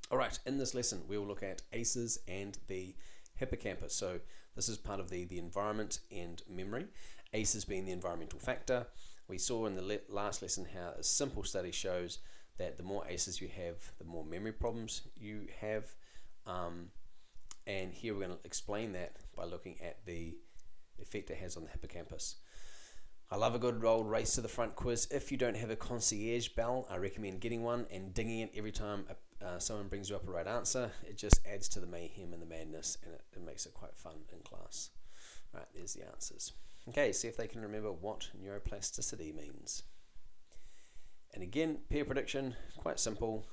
All right, in this lesson, we will look at ACEs and the hippocampus. So this is part of the environment and memory. ACEs being the environmental factor. We saw in the last lesson how a simple study shows that the more ACEs you have, the more memory problems you have. And here we're going to explain that by looking at the effect it has on the hippocampus. I love a good old race to the front quiz. If you don't have a concierge bell, I recommend getting one and dinging it every time someone brings you up a right answer. It just adds to the mayhem and the madness, and it makes it quite fun in class. Right, there's the answers. Okay, see if they can remember what neuroplasticity means. And again, peer prediction, quite simple.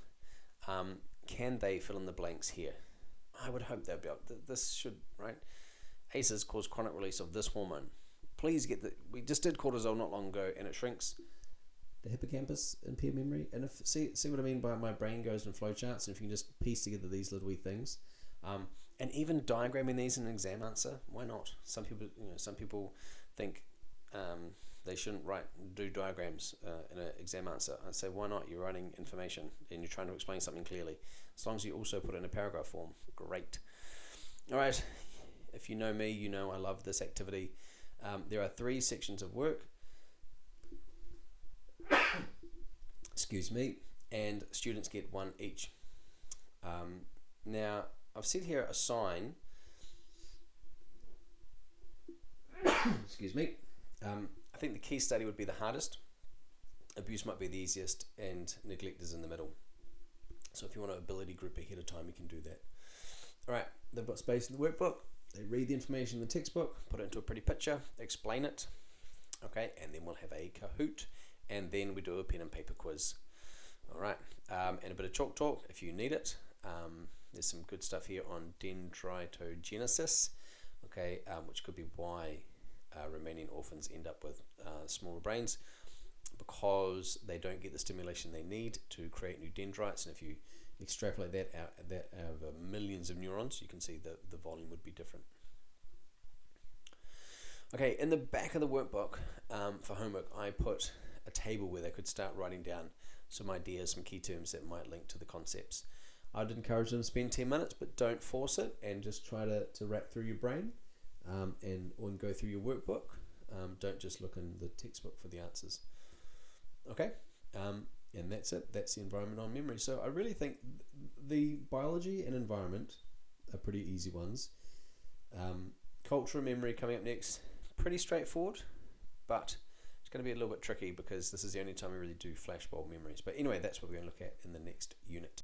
Can they fill in the blanks here? I would hope they'll be able to. This should, right? ACEs cause chronic release of this hormone. Please get we just did cortisol not long ago, and it shrinks the hippocampus in peer memory. And if see what I mean by my brain goes in flowcharts, and if you can just piece together these little wee things, and even diagramming these in an exam answer, why not? Some people think they shouldn't do diagrams in an exam answer. I'd say, why not? You're writing information and you're trying to explain something clearly. As long as you also put it in a paragraph form, great. All right, if you know me, you know I love this activity. There are 3 sections of work, excuse me, and students get 1 each. Now, I've set here a sign, excuse me. I think the key study would be the hardest, abuse might be the easiest, and neglect is in the middle. So if you want an ability group ahead of time, you can do that. All right, they've got space in the workbook. They read the information in the textbook, put it into a pretty picture, explain it, okay, and then we'll have a Kahoot, and then we do a pen and paper quiz. All right, and a bit of chalk talk if you need it. There's some good stuff here on dendritogenesis, okay, which could be why Romanian orphans end up with smaller brains, because they don't get the stimulation they need to create new dendrites. And if you extrapolate that over millions of neurons, you can see that the volume would be different. Okay, in the back of the workbook for homework, I put a table where they could start writing down some ideas, some key terms that might link to the concepts. I'd encourage them to spend 10 minutes, but don't force it, and just try to wrap through your brain and go through your workbook. Don't just look in the textbook for the answers. Okay, and that's it. That's the environment on memory. So I really think the biology and environment are pretty easy ones. Culture and memory coming up next, pretty straightforward, but it's going to be a little bit tricky because this is the only time we really do flashbulb memories. But anyway, that's what we're going to look at in the next unit.